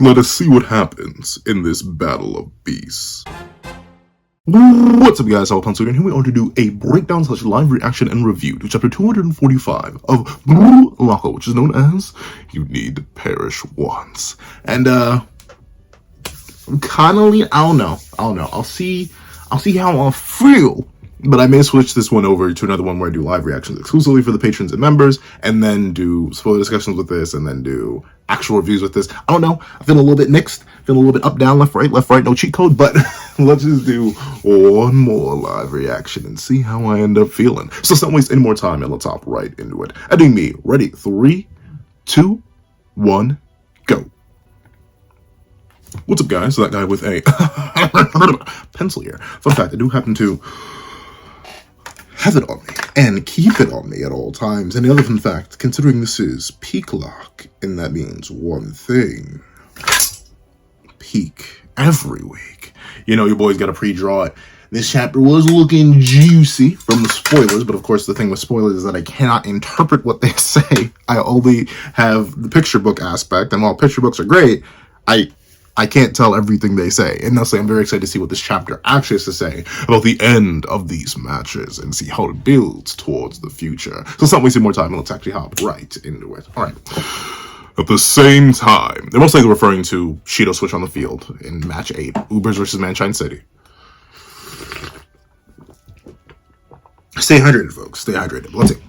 Let us see what happens in this battle of beasts. What's up guys, Pencil, and here we are to do a breakdown / live reaction and review to chapter 245 of Loco, which is known as You Need to Perish Once. And I'm kinda I don't know. I'll see how I feel. But I may switch this one over to another one where I do live reactions exclusively for the patrons and members, and then do spoiler discussions with this, and then do actual reviews with this. I don't know. I'm feeling a little bit mixed. Feeling a little bit up, down, left, right, no cheat code. But let's just do one more live reaction and see how I end up feeling. So let's not waste any more time, and let's hop right into it. Ending me. Ready? 3, 2, 1, go. What's up, guys? So that guy with a pencil here. Fun fact, I do happen to have it on me and keep it on me at all times. And the other fun fact, considering this is peak lock, and that means one thing: peak every week. You know, your boy's got to pre-draw it. This chapter was looking juicy from the spoilers, but of course the thing with spoilers is that I cannot interpret what they say. I only have the picture book aspect, and while picture books are great, I can't tell everything they say. And honestly, I'm very excited to see what this chapter actually has to say about the end of these matches and see how it builds towards the future. So let's not waste more time, and let's actually hop right into it. All right. At the same time, they're most likely referring to Shido switch on the field in match 8, Ubers versus Manshine City. Stay hydrated, folks. Stay hydrated. Let's see.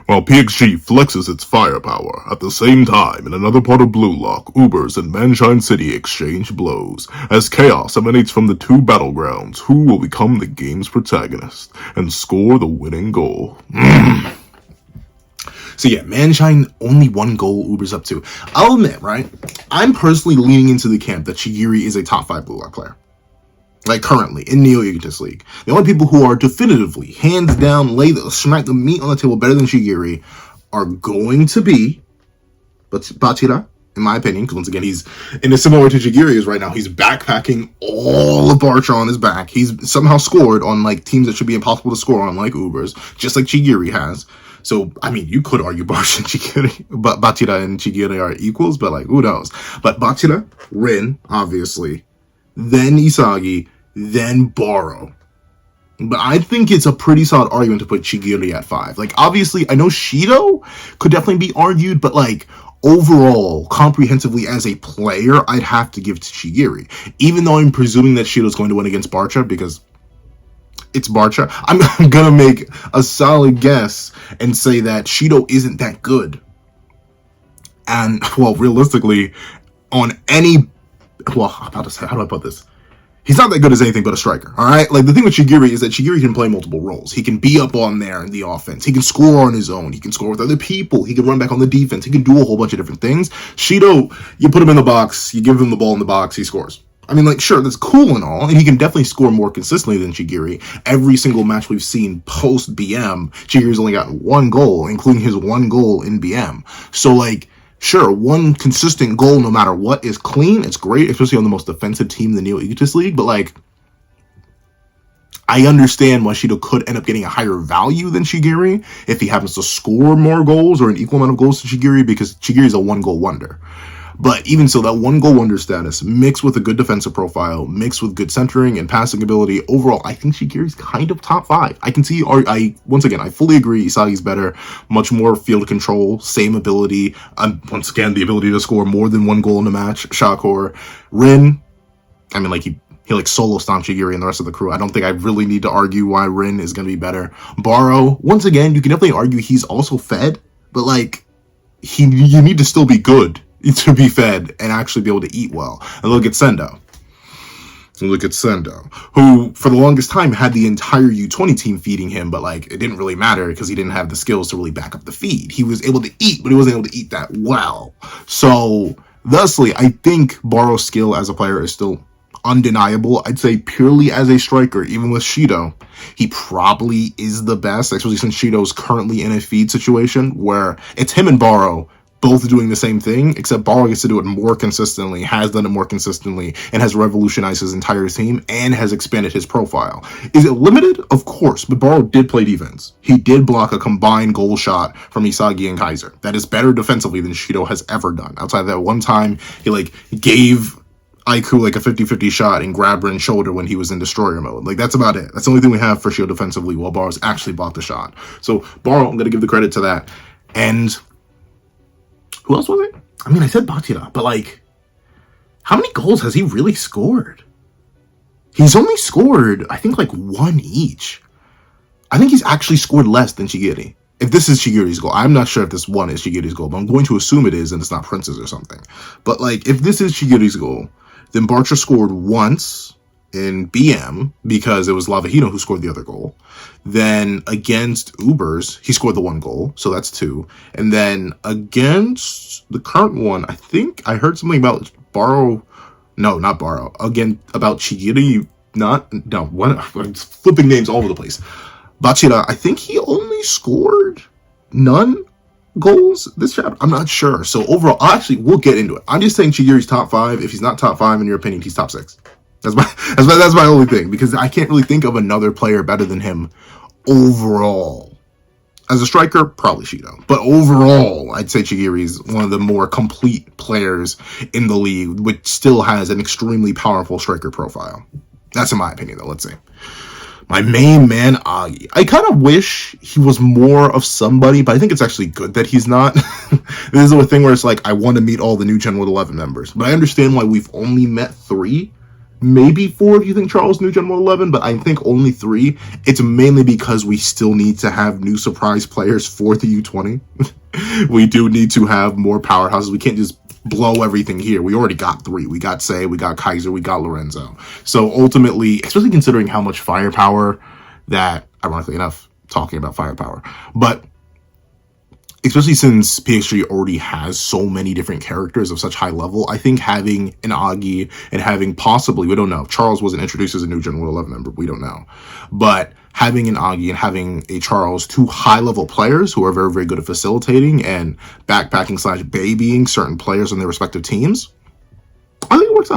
While PXG flexes its firepower, at the same time, in another part of Blue Lock, Ubers and Manshine City exchange blows. As chaos emanates from the two battlegrounds, who will become the game's protagonist and score the winning goal? So yeah, Manshine, only one goal Uber's up to. I'll admit, right, I'm personally leaning into the camp that Chigiri is a top 5 Blue Lock player. Like currently in Neo Aegis League, the only people who are definitively, hands down, smack the meat on the table better than Chigiri are going to be Bachira, in my opinion, because once again, he's in a similar way to Chigiri is right now. He's backpacking all of Barcha on his back. He's somehow scored on like teams that should be impossible to score on, like Ubers, just like Chigiri has. So, I mean, you could argue Barcha and Chigiri, but Bachira and Chigiri are equals, but like, who knows? But Bachira, Rin, obviously, then Isagi, then Baro. But I think it's a pretty solid argument to put Chigiri at 5. Like, obviously, I know Shido could definitely be argued, but like, overall, comprehensively as a player, I'd have to give to Chigiri. Even though I'm presuming that Shido's going to win against Barcha, because it's Barcha, I'm gonna make a solid guess and say that Shido isn't that good. And, well, realistically, on any... Well, how do I put this? He's not that good as anything but a striker, all right? Like, the thing with Chigiri is that Chigiri can play multiple roles. He can be up on there in the offense. He can score on his own. He can score with other people. He can run back on the defense. He can do a whole bunch of different things. Shido, you put him in the box, you give him the ball in the box, he scores. I mean, like, sure, that's cool and all, and he can definitely score more consistently than Chigiri. Every single match we've seen post-BM, Chigiri's only gotten 1 goal, including his 1 goal in BM. So, like, sure, 1 consistent goal no matter what is clean. It's great, especially on the most defensive team in the Neo Aegis League. But, like, I understand why Shido could end up getting a higher value than Chigiri if he happens to score more goals or an equal amount of goals to Chigiri, because Chigiri is a 1-goal wonder. But even so, that 1-goal wonder status, mixed with a good defensive profile, mixed with good centering and passing ability, overall, I think Chigiri's kind of top 5. I can see, once again, I fully agree, Isagi's better, much more field control, same ability, once again, the ability to score more than 1 goal in a match, Shakur. Rin, I mean, like, he like solo stomped Chigiri and the rest of the crew. I don't think I really need to argue why Rin is going to be better. Baro, once again, you can definitely argue he's also fed, but like, you need to still be good to be fed and actually be able to eat well. And look at Sendo. Who, for the longest time, had the entire U20 team feeding him, but, like, it didn't really matter because he didn't have the skills to really back up the feed. He was able to eat, but he wasn't able to eat that well. So, thusly, I think Baro's skill as a player is still undeniable. I'd say purely as a striker, even with Shido, he probably is the best, especially since Shido's currently in a feed situation where it's him and Baro both doing the same thing, except Baro gets to do it more consistently, has done it more consistently, and has revolutionized his entire team, and has expanded his profile. Is it limited? Of course, but Baro did play defense. He did block a combined goal shot from Isagi and Kaiser. That is better defensively than Shido has ever done. Outside of that one time, he gave Aiku a 50-50 shot and grabbed Ren's shoulder when he was in destroyer mode. That's about it. That's the only thing we have for Shido defensively, while Baro's actually blocked the shot. So Baro, I'm going to give the credit to that. And who else was it? I mean, I said Bachira, but how many goals has he really scored? He's only scored, I think, one each. I think he's actually scored less than Shigiri. If this is Shigiri's goal, I'm not sure if this one is Shigiri's goal, but I'm going to assume it is, and it's not Prince's or something. But if this is Shigiri's goal, then Bartra scored once in BM because it was Lavahino who scored the other goal. Then against Ubers, he scored the one goal, so that's 2. And then against the current one, I think I heard something about Baro. No, not Baro. Again, about Shigiri. I'm flipping names all over the place. Bachira, I think he only scored none goals this chapter. I'm not sure. So overall, we'll get into it. I'm just saying Shigiri's top 5. If he's not top 5, in your opinion, he's top 6. That's my only thing, because I can't really think of another player better than him overall. As a striker, probably Shido. But overall, I'd say Shigiri is one of the more complete players in the league, which still has an extremely powerful striker profile. That's in my opinion, though. Let's see. My main man, Agi. I kind of wish he was more of somebody, but I think it's actually good that he's not. This is a thing where it's I want to meet all the new Gen 111 members. But I understand why we've only met 3. Maybe 4 if you think Charles new Gen 111, but I think only 3. It's mainly because we still need to have new surprise players for the U20. We do need to have more powerhouses. We can't just blow everything here. We already got 3. We got Sei, we got Kaiser, we got Lorenzo. So ultimately, especially considering how much firepower that, ironically enough, talking about firepower, but especially since PXG already has so many different characters of such high level, I think having an Agi and having possibly, we don't know, Charles wasn't introduced as a new Gen 111 member, we don't know, but having an Agi and having a Charles, 2 high-level players who are very, very good at facilitating and backpacking / babying certain players on their respective teams, I think it works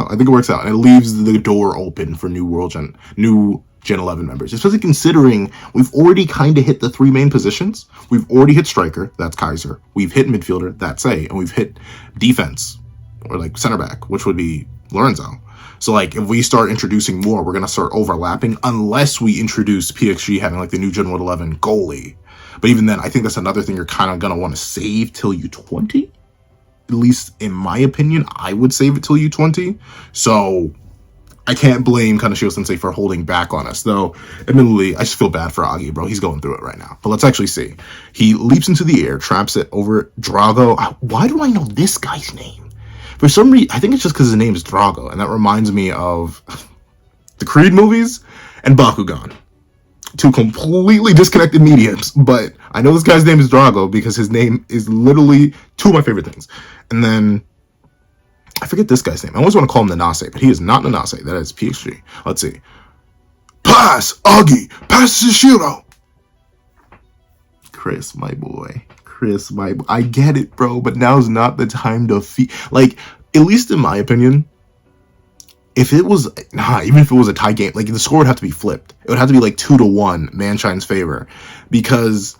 out. And it leaves the door open for new Gen 11 members, especially considering we've already kind of hit the 3 main positions. We've already hit striker, that's Kaiser. We've hit midfielder, that's Sei. And we've hit defense, or center back, which would be Lorenzo. So if we start introducing more, we're going to start overlapping, unless we introduce PXG having the new Gen 111 goalie. But even then, I think that's another thing you're kind of going to want to save till U20. At least in my opinion, I would save it till U20. So I can't blame Kaneshiro Sensei for holding back on us, though. Admittedly, I just feel bad for Agi, bro. He's going through it right now. But let's actually see. He leaps into the air, traps it over Drago. Why do I know this guy's name? For some reason, I think it's just because his name is Drago, and that reminds me of the Creed movies and Bakugan. 2 completely disconnected mediums, but I know this guy's name is Drago because his name is literally 2 of my favorite things. And then I forget this guy's name. I always want to call him Nanase, but he is not Nanase. That is PXG. Let's see. Pass, Agi. Pass to Shiro. Chris, my boy. I get it, bro, but now's not the time to at least in my opinion, if it was, even if it was a tie game, the score would have to be flipped. It would have to be 2-1, Manshine's favor, because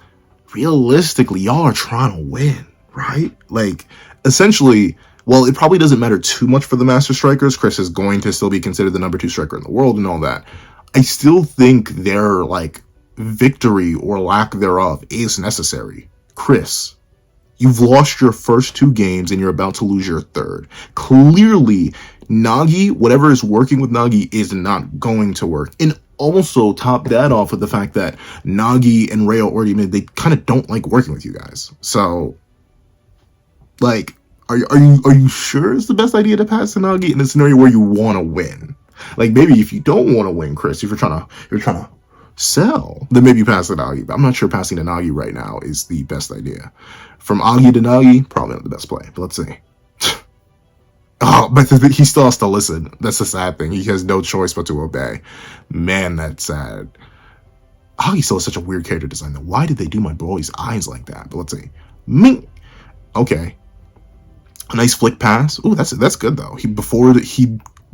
realistically, y'all are trying to win, right? Essentially, well, it probably doesn't matter too much for the Master Strikers. Chris is going to still be considered the number 2 striker in the world and all that. I still think their, victory or lack thereof is necessary. Chris, you've lost your first 2 games and you're about to lose your 3rd. Clearly, Nagi, whatever is working with Nagi is not going to work. And also top that off with the fact that Nagi and Rayo already admitted they kind of don't like working with you guys. So, are you sure it's the best idea to pass to Nagi in a scenario where you want to win? Maybe if you don't want to win, Chris, if you're trying to sell, then maybe pass to Nagi. But I'm not sure passing to Nagi right now is the best idea. From Agi to Nagi, probably not the best play. But let's see. Oh, but he still has to listen. That's the sad thing. He has no choice but to obey. Man, that's sad. Agi still has such a weird character design, though. Why did they do my boy's eyes like that? But let's see. Mink. Okay. A nice flick pass. Ooh, that's good though.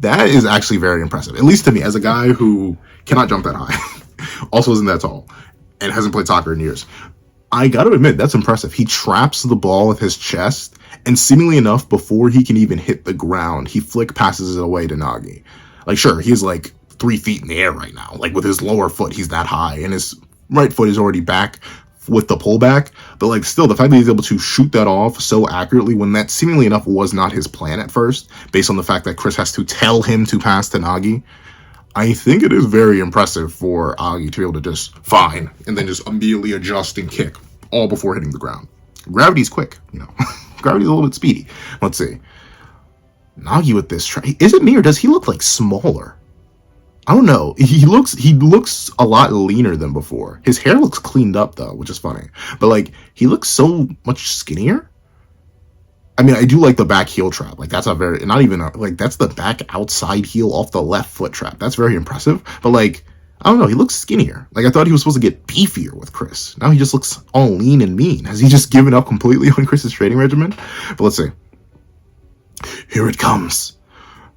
That is actually very impressive. At least to me, as a guy who cannot jump that high, also isn't that tall, and hasn't played soccer in years. I gotta admit, that's impressive. He traps the ball with his chest, and seemingly enough, before he can even hit the ground, he flick passes it away to Nagi. Like, sure, he's like 3 feet in the air right now. Like, with his lower foot, he's that high, and his right foot is already back with the pullback. But, like, still, the fact that he's able to shoot that off so accurately when that seemingly enough was not his plan at first, based on the fact that Chris has to tell him to pass to Nagi, I think it is very impressive for Agi to be able to just fine and then just immediately adjust and kick all before hitting the ground. Gravity's quick, you know. Gravity's a little bit speedy. Let's see. Nagi with this try. Is it me or does he look like smaller? I don't know. He looks a lot leaner than before. His hair looks cleaned up though, which is funny. But like he looks so much skinnier. I mean, I do like the back heel trap. Like, that's a very, not even, like, that's the back outside heel off the left foot trap. That's very impressive. But, like, I don't know, he looks skinnier. Like, I thought he was supposed to get beefier with Chris. Now he just looks all lean and mean. Has he just given up completely on Chris's training regimen? But let's see. Here it comes.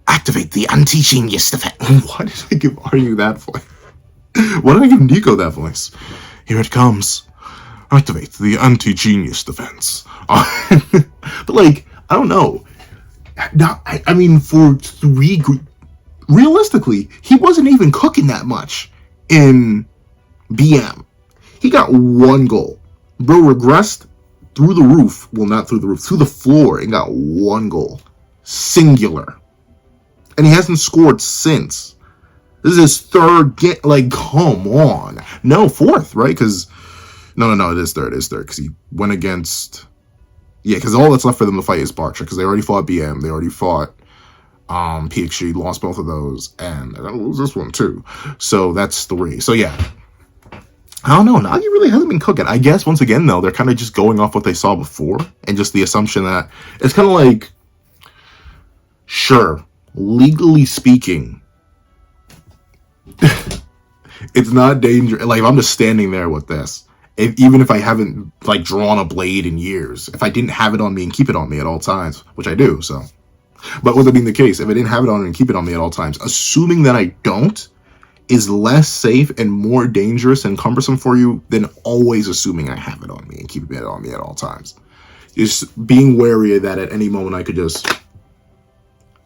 Activate the anti-genius defense. Why did I give Aryu that voice? Why did I give Nico that voice? Here it comes. Activate the anti-genius defense. But, like, I don't know. I mean, for realistically, he wasn't even cooking that much in BM. He got 1 goal. Bro regressed through the roof. Well, not through the roof, through the floor, and got 1 goal. Singular. And he hasn't scored since. This is his 3rd game. Like, come on. No, 4th, right? Because, no, it is 3rd. It is 3rd. Because he went against... Yeah, because all that's left for them to fight is Bartra, because they already fought BM, they already fought PXG, lost both of those, and they're gonna lose this one too. So that's 3. So yeah. I don't know, Nagi really hasn't been cooking. I guess, once again, though, they're kind of just going off what they saw before, and just the assumption that it's kind of like, sure, legally speaking, it's not dangerous. Like, if I'm just standing there with this, even if I haven't, like, drawn a blade in years, if I didn't have it on me and keep it on me at all times, which I do, so. But with it being the case, if I didn't have it on me and keep it on me at all times, assuming that I don't is less safe and more dangerous and cumbersome for you than always assuming I have it on me and keeping it on me at all times. Just being wary that at any moment I could just...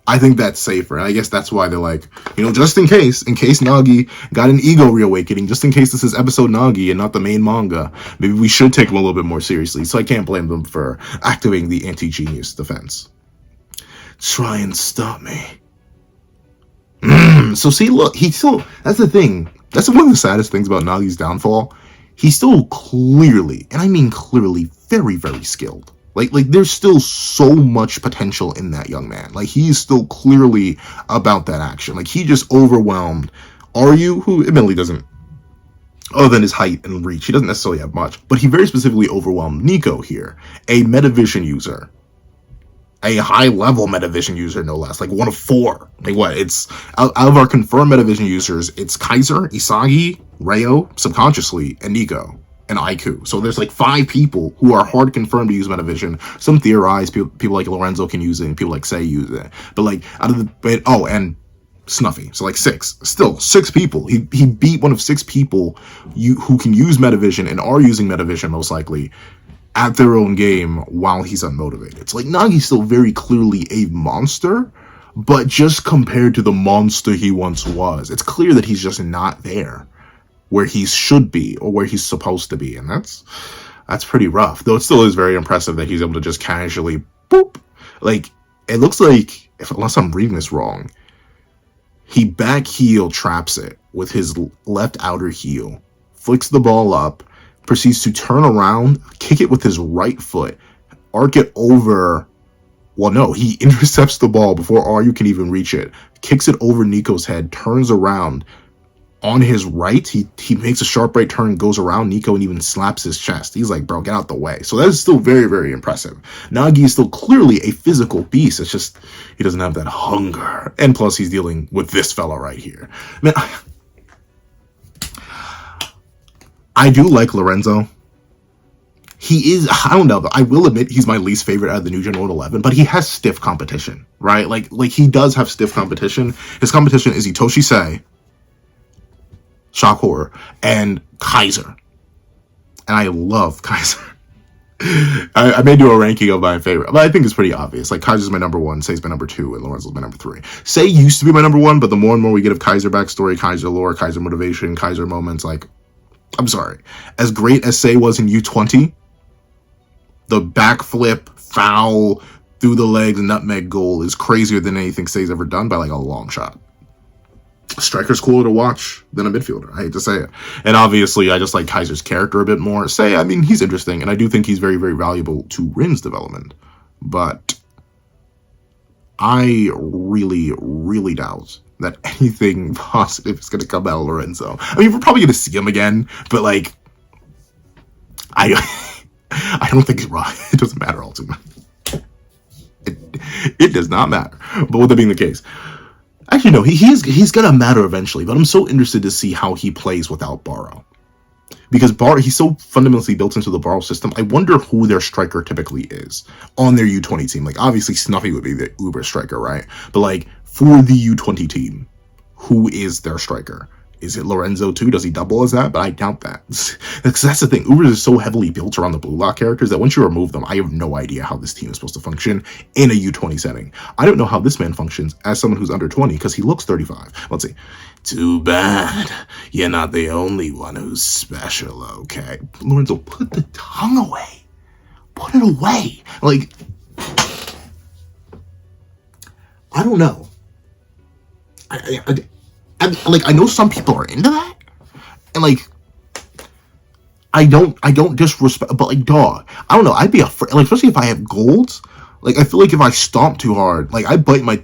I think that's safer. And I guess that's why they're like, you know, just in case Nagi got an ego reawakening, just in case this is episode Nagi and not the main manga, maybe we should take him a little bit more seriously. So I can't blame them for activating the anti-genius defense. Try and stop me. So see, look, he still, that's the thing. That's one of the saddest things about Nagi's downfall. He's still clearly, and I mean clearly, very, very skilled. Like, there's still so much potential in that young man. Like, he's still clearly about that action. Like, he just overwhelmed Aryu, who admittedly doesn't, other than his height and reach, he doesn't necessarily have much. But he very specifically overwhelmed Nico here, a Metavision user. A high-level Metavision user, no less. Like, 1 of 4. Like, what? It's, out of our confirmed Metavision users, it's Kaiser, Isagi, Reo, subconsciously, and Nico. And Aiku. So there's like 5 people who are hard confirmed to use Metavision. Some theorize, people like Lorenzo can use it, and people like Say use it. But like, out of the, oh, and Snuffy. So like 6. Still, 6 people. He beat 1 of 6 people who can use Metavision and are using Metavision most likely at their own game while he's unmotivated. It's like Nagi's still very clearly a monster, but just compared to the monster he once was, it's clear that he's just not there where he should be or where he's supposed to be, and that's pretty rough. Though it still is very impressive that he's able to just casually boop. Like, it looks like, unless I'm reading this wrong, he back heel traps it with his left outer heel, flicks the ball up, proceeds to turn around, kick it with his right foot, arc it over. Well, no, he intercepts the ball before Aryu can even reach it, kicks it over Nico's head, turns around. On his right, he makes a sharp right turn, goes around Nico, and even slaps his chest. He's like, bro, get out the way. So that is still very, very impressive. Nagi is still clearly a physical beast. It's just, he doesn't have that hunger. And plus, he's dealing with this fella right here. Man, I do like Lorenzo. he is, I don't know, I will admit he's my least favorite out of the new Gen 111, but he has stiff competition, right? Like he does have stiff competition. His competition is Itoshi Sei, Shock Horror, and Kaiser. And I love Kaiser. I may do a ranking of my favorite, but I think it's pretty obvious. Like, Kaiser's my number 1, Sei's my number 2, and Lorenzo's my number 3. Sei used to be my number 1, but the more and more we get of Kaiser backstory, Kaiser lore, Kaiser motivation, Kaiser moments, like, I'm sorry. As great as Sei was in U20, the backflip, foul, through the legs, nutmeg goal is crazier than anything Sei's ever done by, like, a long shot. Striker's cooler to watch than a midfielder. I hate to say it. And obviously, I just like Kaiser's character a bit more. Sei, I mean, he's interesting, and I do think he's very, very valuable to Rin's development. But I really, really doubt that anything positive is going to come out of Lorenzo. I mean, we're probably going to see him again, but, like, I don't think it's wrong. It doesn't matter all too much. It does not matter. But with that being the case, actually, no, he's gonna matter eventually, but I'm so interested to see how he plays without Barrow. Because he's so fundamentally built into the Barrow system, I wonder who their striker typically is on their U20 team. Like, obviously, Snuffy would be the uber striker, right? But, like, for the U20 team, who is their striker? Is it Lorenzo too? Does he double as that? But I doubt that. Because that's the thing. Ubers is so heavily built around the Blue Lock characters that once you remove them, I have no idea how this team is supposed to function in a U20 setting. I don't know how this man functions as someone who's under 20 because he looks 35. Let's see. Too bad. You're not the only one who's special, okay? Lorenzo, put the tongue away. Put it away. Like, I don't know. I know some people are into that, and like, I don't disrespect, but like, dog, I don't know, I'd be afraid, like, especially if I have golds. Like, I feel like if I stomp too hard, like, I bite my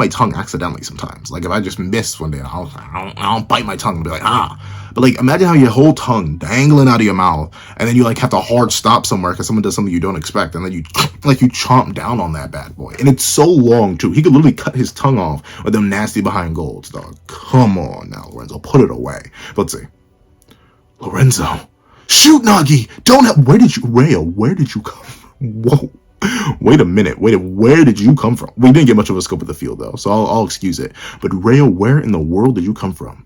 tongue accidentally sometimes. Like, if I just miss one day, I'll bite my tongue and be like, ah. But like, imagine how your whole tongue dangling out of your mouth, and then you like have to hard stop somewhere because someone does something you don't expect, and then you chomp down on that bad boy. And it's so long too. He could literally cut his tongue off with them nasty behind golds, dog. Come on now, Lorenzo, put it away. Let's see. Lorenzo, shoot, Nagi. Where did you come from? Whoa. Wait a minute. Where did you come from? We didn't get much of a scope of the field, though, so I'll excuse it. But Rayo, where in the world did you come from?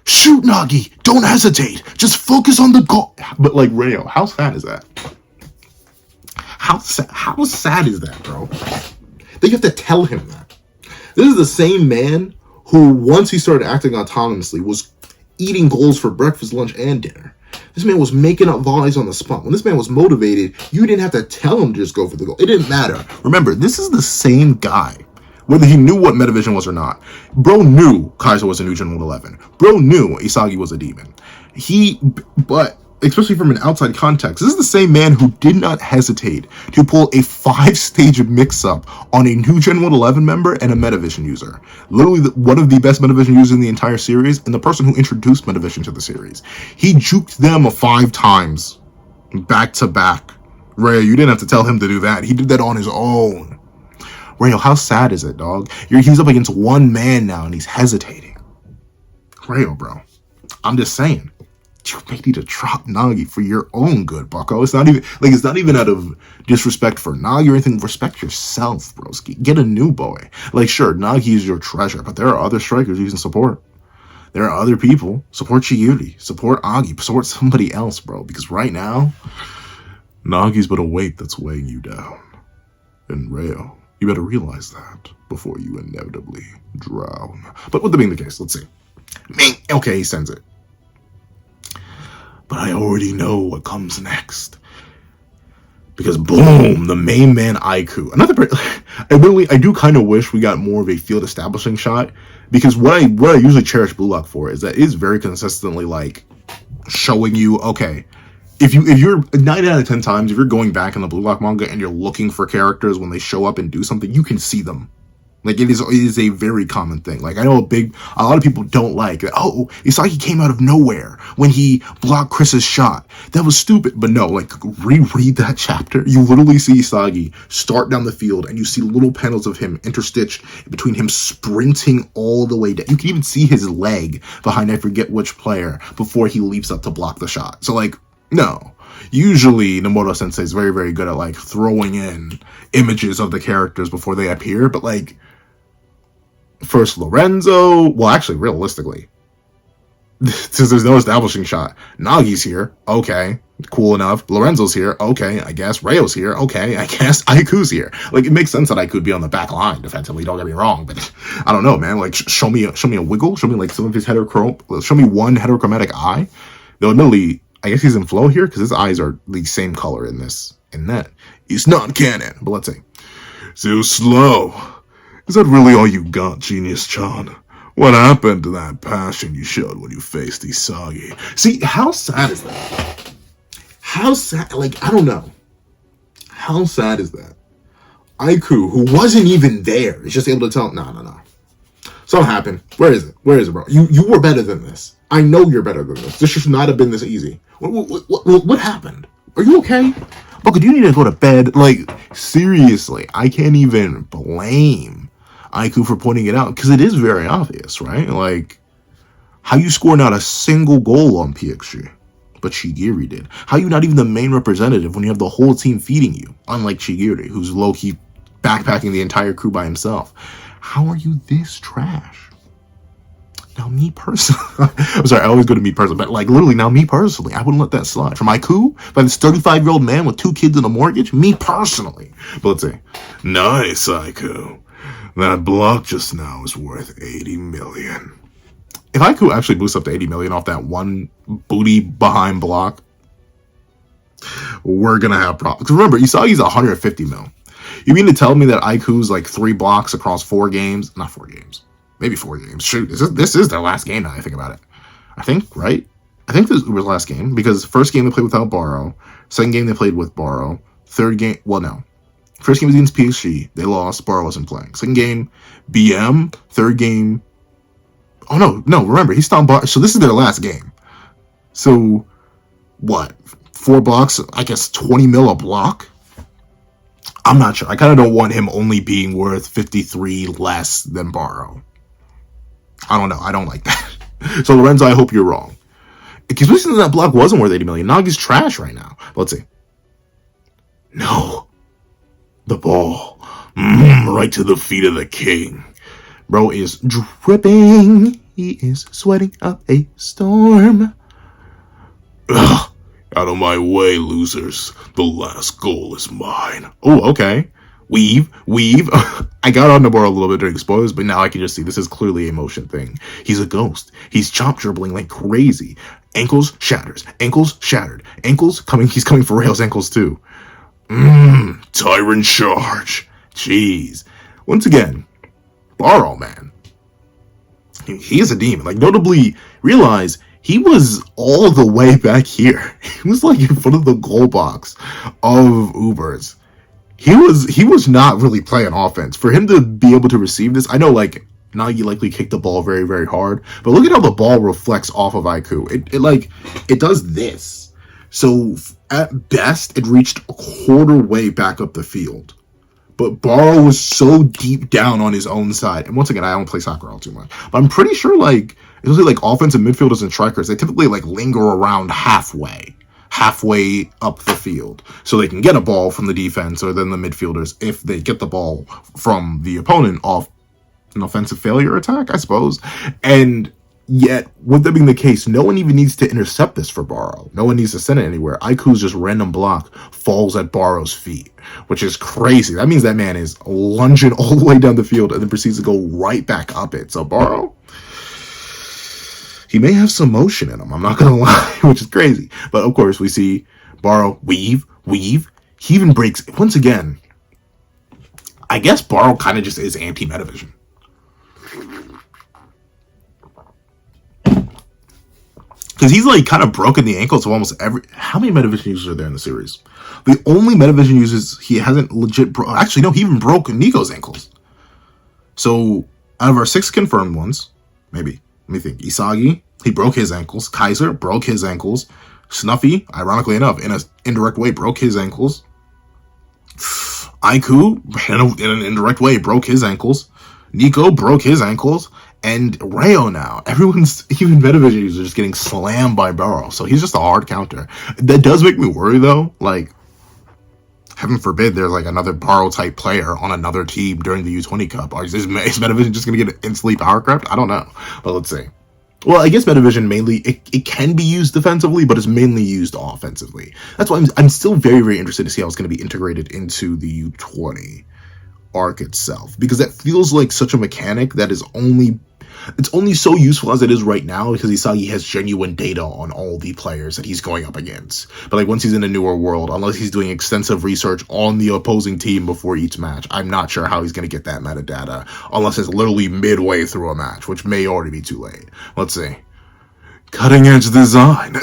Shoot, Nagi! Don't hesitate! Just focus on the goal! But, like, Rayo, how sad is that? How sad is that, bro? That you have to tell him that. This is the same man who, once he started acting autonomously, was eating goals for breakfast, lunch, and dinner. This man was making up volleys on the spot. When this man was motivated, you didn't have to tell him to just go for the goal. It didn't matter. Remember, this is the same guy. Whether he knew what Metavision was or not. Bro knew Kaiser was a new Gen 111. Bro knew Isagi was a demon. But, especially from an outside context, this is the same man who did not hesitate to pull a 5-stage mix-up on a new Gen 111 member and a Metavision user. Literally one of the best Metavision users in the entire series, and the person who introduced Metavision to the series. He juked them 5 times, back to back. Ray, you didn't have to tell him to do that. He did that on his own. Rayo, how sad is it, dog? He's up against one man now, and he's hesitating. Rayo, bro, I'm just saying, you may need to drop Nagi for your own good, bucko. It's not even out of disrespect for Nagi or anything. Respect yourself, broski. Get a new boy. Like, sure, Nagi is your treasure, but there are other strikers you can support. There are other people. Support Chiyuri. Support Agi. Support somebody else, bro. Because right now, Nagi's but a weight that's weighing you down. And Rayo, you better realize that before you inevitably drown. But with that being the case, let's see. Okay, he sends it. But I already know what comes next. Because boom, the main man Aiku. I do kind of wish we got more of a field establishing shot. Because what I usually cherish Blue Lock for is that it's very consistently like showing you, okay, if you're 9 out of 10 times, if you're going back in the Blue Lock manga and you're looking for characters when they show up and do something, you can see them. Like, it is a very common thing. Like, I know a lot of people don't like that. Oh, Isagi came out of nowhere when he blocked Chris's shot. That was stupid. But no, like, reread that chapter. You literally see Isagi start down the field, and you see little panels of him interstitched between him sprinting all the way down. You can even see his leg behind I forget which player before he leaps up to block the shot. So, like, No. Usually, Nomoto Sensei is very, very good at like throwing in images of the characters before they appear. But like, first Lorenzo. Well, actually, realistically, since there's no establishing shot, Nagi's here. Okay, cool enough. Lorenzo's here. Okay, I guess Rayo's here. Okay, I guess Aiku's here. Like, it makes sense that Aiku'd be on the back line defensively. Don't get me wrong, but I don't know, man. Like, show me a wiggle. Show me like some of his show me one heterochromatic eye. Though admittedly, I guess he's in flow here because his eyes are the same color in this and that. It's not canon, but let's see. So slow. Is that really all you got, Genius-chan? What happened to that passion you showed when you faced Isagi? See, how sad is that? How sad, like, I don't know. How sad is that? Aiku, who wasn't even there, is just able to tell, no. Something happened. Where is it? Where is it, bro? You were better than this. I know you're better than this. This should not have been this easy. What happened? Are you okay? Boku, do you need to go to bed? Like, seriously, I can't even blame Aiku for pointing it out, because it is very obvious, right? Like, how you score not a single goal on PXG, but Shigiri did. How you not even the main representative when you have the whole team feeding you, unlike Shigiri, who's low-key backpacking the entire crew by himself. How are you this trash? Now, me personally, I'm sorry, I always go to me personally, but like literally now, me personally, I wouldn't let that slide. From Aiku, by this 35-year-old man with 2 kids and a mortgage, me personally. But let's see. Nice, Aiku. That block just now is worth 80 million. If Aiku actually boosts up to 80 million off that one booty behind block, we're gonna have problems. Remember, Isagi's 150 mil. You mean to tell me that Aiku's like 3 blocks across 4 games? Not 4 games. Maybe 4 games. Shoot, this is their last game now I think about it. I think, right? I think this was the last game, because first game they played without Baro. Second game they played with Baro. Third game, well, no. First game was against PSG. They lost. Baro wasn't playing. Second game, BM. Third game, oh, no, remember, he's on Baro. So this is their last game. So, what? 4 blocks, I guess 20 mil a block? I'm not sure. I kind of don't want him only being worth 53 less than Baro. I don't know. I don't like that. So, Lorenzo, I hope you're wrong. Because we said that block wasn't worth 80 million. Nagi's trash right now. Let's see. No. The ball. Right to the feet of the king. Bro is dripping. He is sweating up a storm. Ugh. Out of my way, losers. The last goal is mine. Oh, okay. Weave. I got on Nobara a little bit during spoilers, but now I can just see this is clearly a motion thing. He's a ghost. He's chop dribbling like crazy. Ankles shatters. Ankles shattered. Ankles coming. He's coming for Rail's ankles too. Tyrant charge. Jeez. Once again, Baro, man. He is a demon. Like, notably, realize he was all the way back here. He was like in front of the goal box of Ubers. He was not really playing offense. For him to be able to receive this, I know like Nagi likely kicked the ball very, very hard, but look at how the ball reflects off of Aiku. It does this. So at best, it reached a quarter way back up the field. But Baro was so deep down on his own side. And once again, I don't play soccer all too much. But I'm pretty sure like usually like offensive midfielders and strikers, they typically like linger around halfway up the field, so they can get a ball from the defense or then the midfielders if they get the ball from the opponent off an offensive failure attack, I suppose. And yet, with that being the case, no one even needs to intercept this for Baro. No one needs to send it anywhere. Aiku's just random block falls at Baro's feet, which is crazy. That means that man is lunging all the way down the field and then proceeds to go right back up it. So Baro, he may have some motion in him, I'm not gonna lie, which is crazy. But of course, we see Baro weave. He even breaks, once again, I guess Baro kind of just is anti-Metavision. Because he's like kind of broken the ankles of almost every, how many Metavision users are there in the series? The only Metavision users he hasn't legit actually no, he even broke Nico's ankles. So out of our 6 confirmed ones, maybe, let me think. Isagi, he broke his ankles. Kaiser broke his ankles. Snuffy, ironically enough, in an indirect way, broke his ankles. Aiku, in an indirect way, broke his ankles. Nico broke his ankles. And Rayo now, everyone's, even Metavision users, are just getting slammed by Burrow. So he's just a hard counter. That does make me worry, though. Like, heaven forbid there's like another Burrow type player on another team during the U20 Cup. Or is Metavision just going to get instantly power crept? I don't know. But let's see. Well, I guess Metavision mainly, it can be used defensively, but it's mainly used offensively. That's why I'm still very, very interested to see how it's going to be integrated into the U20 arc itself. Because that feels like such a mechanic that is only... It's only so useful as it is right now because Isagi has genuine data on all the players that he's going up against. But like once he's in a newer world, unless he's doing extensive research on the opposing team before each match, I'm not sure how he's going to get that metadata unless it's literally midway through a match, which may already be too late. Let's see. Cutting edge design.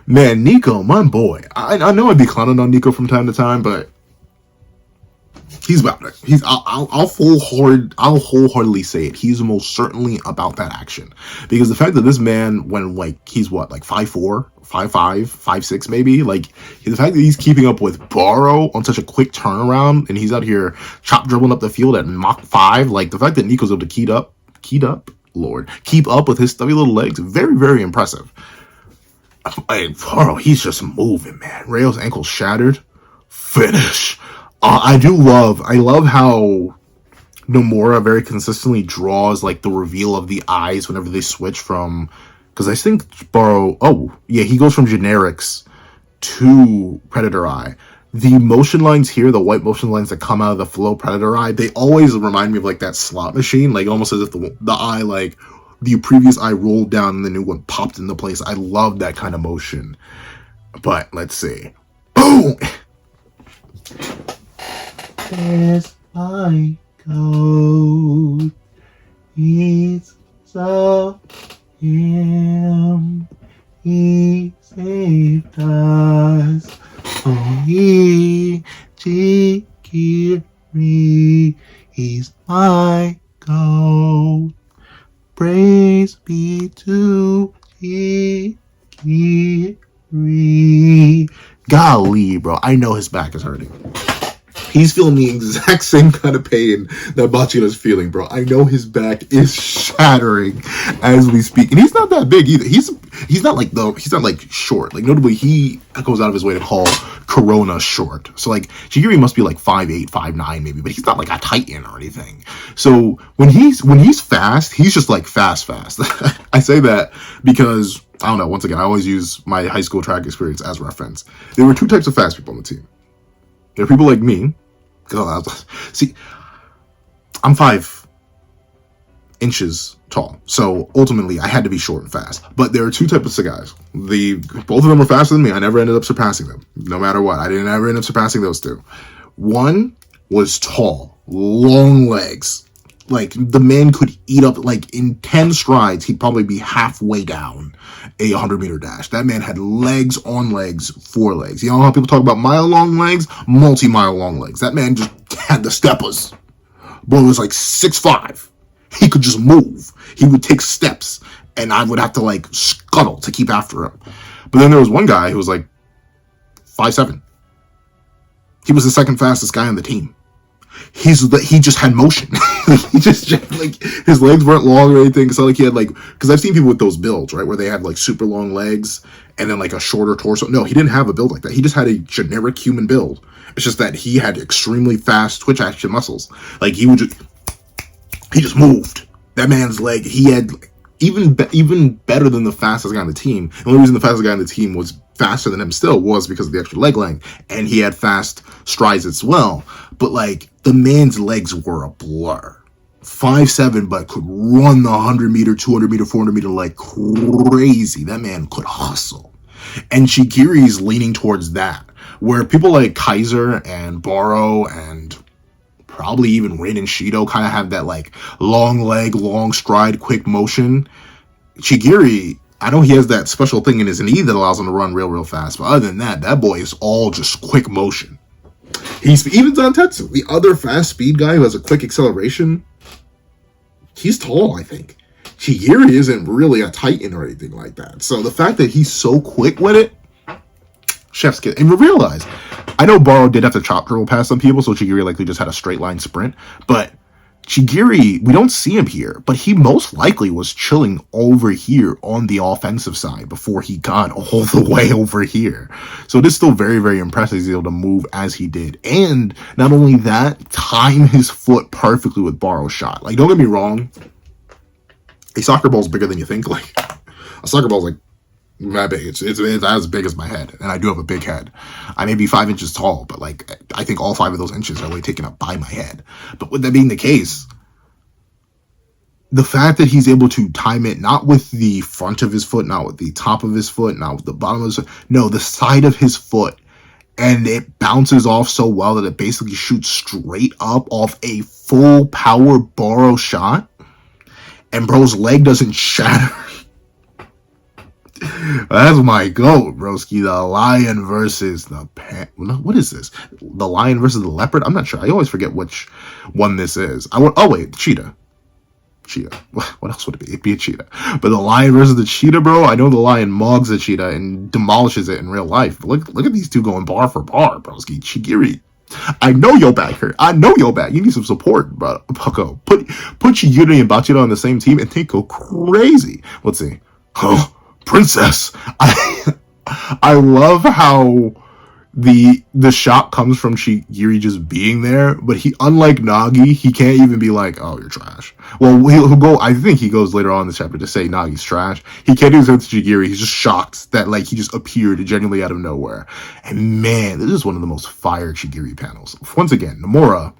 Man, Nico, my boy. I know I'd be clowning on Nico from time to time, but he's about it. I'll wholeheartedly say it. He's most certainly about that action. Because the fact that this man, when like he's what, like 5'4", 5'5", 5'6", maybe, like the fact that he's keeping up with Burrow on such a quick turnaround, and he's out here chop dribbling up the field at Mach 5, like the fact that Nico's able to keep up with his stubby little legs, very, very impressive. Like, Burrow, he's just moving, man. Rayo's ankle shattered. Finish. I love how Nomura very consistently draws like the reveal of the eyes whenever they switch from, because I think Burrow, he goes from generics to Predator Eye. The motion lines here, the white motion lines that come out of the flow Predator Eye, they always remind me of like that slot machine, like almost as if the eye, like the previous eye rolled down and the new one popped into place. I love that kind of motion. But let's see. Boom! There's my code. He's so him. He saved us. Oh, Chikiri. He's my code. Praise be to Chikiri. Golly, bro. I know his back is hurting. He's feeling the exact same kind of pain that Bachira's feeling, bro. I know his back is shattering as we speak. And he's not that big either. He's not like short. Like notably, he goes out of his way to call Corona short. So like Chigiri must be like 5'8", 5'9", maybe, but he's not like a titan or anything. So when he's fast, he's just like fast. I say that because I don't know, once again, I always use my high school track experience as reference. There were two types of fast people on the team. There are people like me. See, I'm 5 inches tall, so ultimately I had to be short and fast. But there are two types of guys. Both of them were faster than me. I never ended up surpassing them, no matter what. I didn't ever end up surpassing those two. One was tall, long legs. Like, the man could eat up, like, in 10 strides, he'd probably be halfway down a 100-meter dash. That man had legs on legs, 4 legs. You know how people talk about mile-long legs? Multi-mile-long legs. That man just had the steppers. Bro was like 6'5". He could just move. He would take steps, and I would have to, like, scuttle to keep after him. But then there was one guy who was, like, 5'7". He was the second fastest guy on the team. He just had motion. He just like his legs weren't long or anything. So like he had like, because I've seen people with those builds, right, where they had like super long legs and then like a shorter torso. No, he didn't have a build like that. He just had a generic human build. It's just that he had extremely fast twitch action muscles. Like he just moved. That man's leg, he had even better than the fastest guy on the team. The only reason the fastest guy on the team was faster than him still was because of the extra leg length, and he had fast strides as well. But like the man's legs were a blur. 5'7", but could run the 100-meter, 200-meter, 400-meter like crazy. That man could hustle. And Shigiri's leaning towards that, where people like Kaiser and Burrow and probably even Rin and Shido kind of have that like long leg, long stride, quick motion. Chigiri, I know he has that special thing in his knee that allows him to run real fast, but other than that, that boy is all just quick motion. He's even Zantetsu, the other fast speed guy who has a quick acceleration. He's tall, I think. Chigiri isn't really a titan or anything like that. So the fact that he's so quick with it, chef's kiss. And we realize, I know Burrow did have to chop dribble past some people, so Chigiri likely just had a straight line sprint, but Chigiri, we don't see him here, but he most likely was chilling over here on the offensive side before he got all the way over here. So it is still very, very impressive he's able to move as he did. And not only that, time his foot perfectly with borrow shot. Like, don't get me wrong, a soccer ball is bigger than you think. Like, a soccer ball is like that big. It's as big as my head, and I do have a big head. I may be 5 inches tall, but like I think all 5 of those inches are really taken up by my head. But with that being the case, the fact that he's able to time it not with the front of his foot, not with the top of his foot, not with the bottom of his foot, no, the side of his foot, and it bounces off so well that it basically shoots straight up off a full power borrow shot, and bro's leg doesn't shatter. That's my goat, broski. The lion versus the what is this? The lion versus the leopard? I'm not sure. I always forget which one this is. Oh wait, cheetah. What else would it be? It'd be a cheetah. But the lion versus the cheetah, bro. I know the lion mugs the cheetah and demolishes it in real life. But look at these two going bar for bar, broski. Chigiri, I know your back hurt. I know your back. You need some support, bro. Pucko. Put Chigiri and Bachira on the same team and they go crazy. Let's see. Oh. Princess. I love how the shot comes from Chigiri just being there, but he, unlike Nagi, he can't even be like, oh, you're trash. Well, he'll go, I think he goes later on in the chapter to say Nagi's trash. He can't do that to Chigiri. He's just shocked that like he just appeared genuinely out of nowhere. And man, this is one of the most fire Chigiri panels. Once again, Nomura,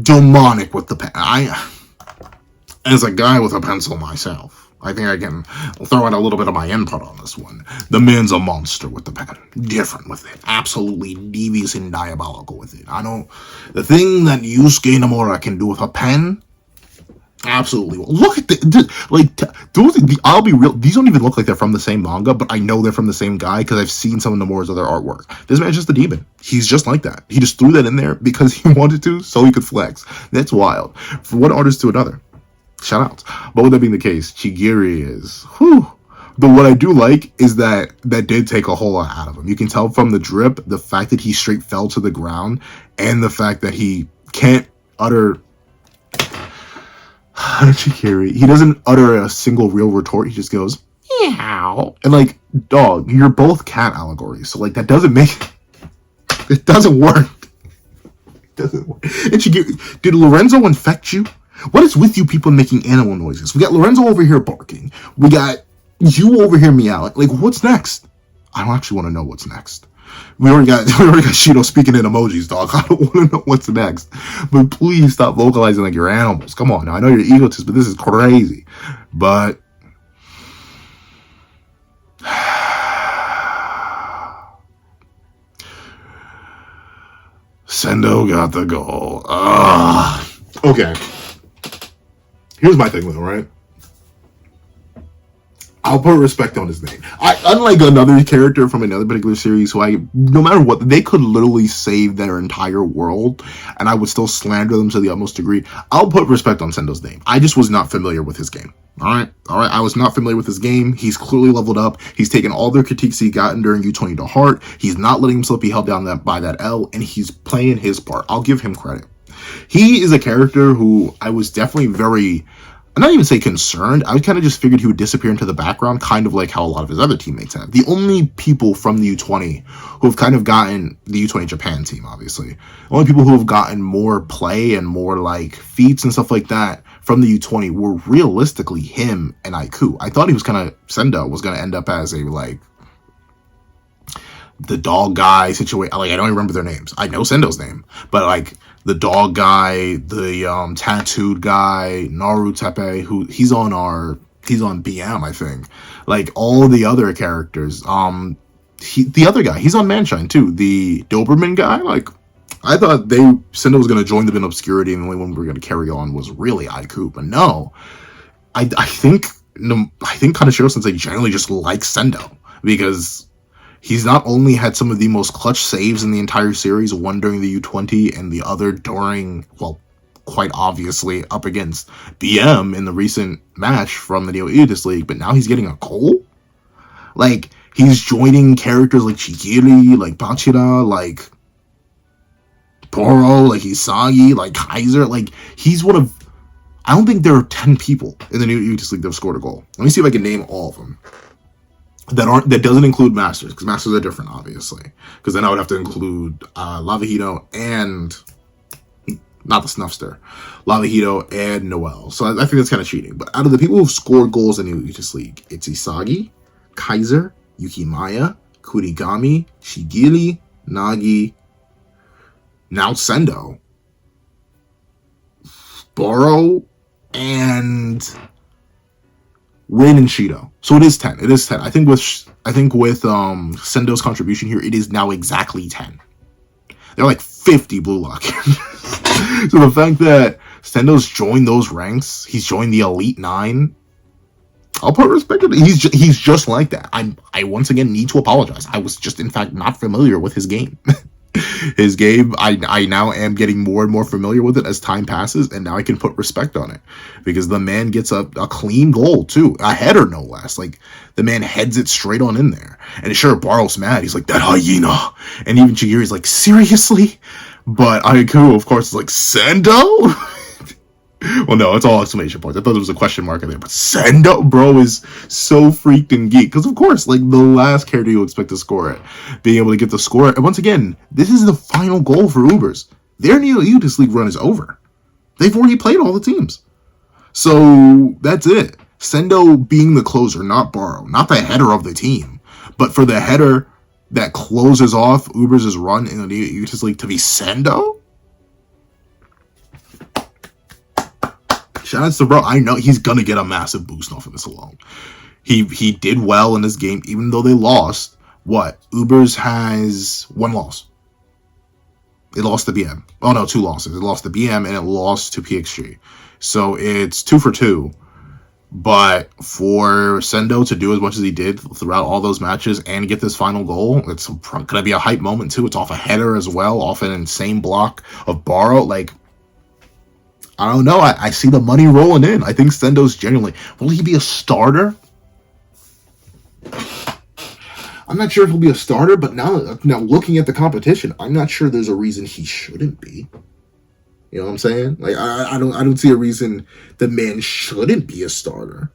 demonic with the pen. As a guy with a pencil myself, I think I can throw out a little bit of my input on this one. The man's a monster with the pen. Different with it. Absolutely devious and diabolical with it. The thing that Yusuke Nomura can do with a pen, absolutely. Look at I'll be real, these don't even look like they're from the same manga, but I know they're from the same guy because I've seen some of Nomura's other artwork. This man's just a demon. He's just like that. He just threw that in there because he wanted to, so he could flex. That's wild. From one artist to another. Shout outs. But with that being the case, Chigiri is, But what I do like is that did take a whole lot out of him. You can tell from the drip, the fact that he straight fell to the ground, and the fact that he can't utter Chigiri. He doesn't utter a single real retort. He just goes, meow. And like, dog, you're both cat allegories. So like that doesn't make it doesn't work. It doesn't work. And Chigiri, did Lorenzo infect you? What is with you people making animal noises? We got Lorenzo over here barking. We got you over here meowing. Like, what's next? I don't actually want to know what's next. We already got Shido speaking in emojis, dog. I don't want to know what's next. But please stop vocalizing like you're animals. Come on now. I know you're egotists, but this is crazy. But Sendo got the goal. Okay. Here's my thing with him, right? I'll put respect on his name. Unlike another character from another particular series who no matter what, they could literally save their entire world and I would still slander them to the utmost degree. I'll put respect on Sendo's name. I just was not familiar with his game. Alright? I was not familiar with his game. He's clearly leveled up. He's taken all their critiques he gotten during U20 to heart. He's not letting himself be held down by that L, and he's playing his part. I'll give him credit. He is a character who I was definitely I'm not even say concerned. I kind of just figured he would disappear into the background, kind of like how a lot of his other teammates have. The only people from the U20 who have kind of gotten the U20 Japan team, obviously, the only people who have gotten more play and more like feats and stuff like that from the U20 were realistically him and Aiku. I thought Sendo was going to end up as a like the dog guy situation. Like, I don't even remember their names. I know Sendo's name, but like the dog guy, the tattooed guy, Naru Tepe, who he's on BM, I think. Like all the other characters. The other guy, he's on Manshine too. The Doberman guy, like I thought Sendo was gonna join them in obscurity, and the only one we were gonna carry on was really Aiku. But no, I think Kaneshiro Sensei generally just likes Sendo because he's not only had some of the most clutch saves in the entire series, one during the U20 and the other during, well, quite obviously up against BM in the recent match from the Neo Eaters League, but now he's getting a goal? Like, he's joining characters like Chigiri, like Bachira, like Boro, like Isagi, like Kaiser, like he's one of. I don't think there are 10 people in the new Justice League that have scored a goal. Let me see if I can name all of them. That doesn't include Masters, because Masters are different, obviously. Because then I would have to include Lavahito and not the Snuffster, Lavahito and Noel. So I think that's kind of cheating. But out of the people who've scored goals in the New Justice League, it's Isagi, Kaiser, Yukimaya, Kurigami, Shigiri, Nagi, now Sendo, Boro, and Rin and Shido. So it is 10. It is 10. I think with Sendo's contribution here, it is now exactly 10. They're like 50 Blue Lock. So the fact that Sendo's joined those ranks, he's joined the Elite 9, I'll put respect on it. He's just like that. I once again need to apologize. I was just, in fact, not familiar with his game. His game, I now am getting more and more familiar with it as time passes, and now I can put respect on it. Because the man gets a clean goal, too. A header, no less. Like, the man heads it straight on in there. And sure, Baro's mad. He's like, that hyena. And even Chigiri's like, seriously? But Aiku, of course, is like, Sendo? Well, no, it's all exclamation points. I thought there was a question mark in there. But Sendo, bro, is so freaking geek. Because, of course, like, the last character you expect to score it. Being able to get the score. And once again, this is the final goal for Ubers. Their Neo Justice League run is over. They've already played all the teams. So, that's it. Sendo being the closer, not Baro. Not the header of the team. But for the header that closes off Ubers' run in the Neo Justice League to be Sendo? Shout out to bro. I know he's gonna get a massive boost off of this alone. He did well in this game, even though they lost. What? Ubers has 1 loss. It lost to BM. Oh no, 2 losses. It lost to BM and it lost to PXG. So it's 2 for 2. But for Sendo to do as much as he did throughout all those matches and get this final goal, it's gonna be a hype moment too. It's off a header as well, off an insane block of Baro. Like, I don't know. I see the money rolling in. I think Sendo's genuinely... Will he be a starter? I'm not sure if he'll be a starter, but now looking at the competition, I'm not sure there's a reason he shouldn't be. You know what I'm saying? Like, I don't see a reason the man shouldn't be a starter.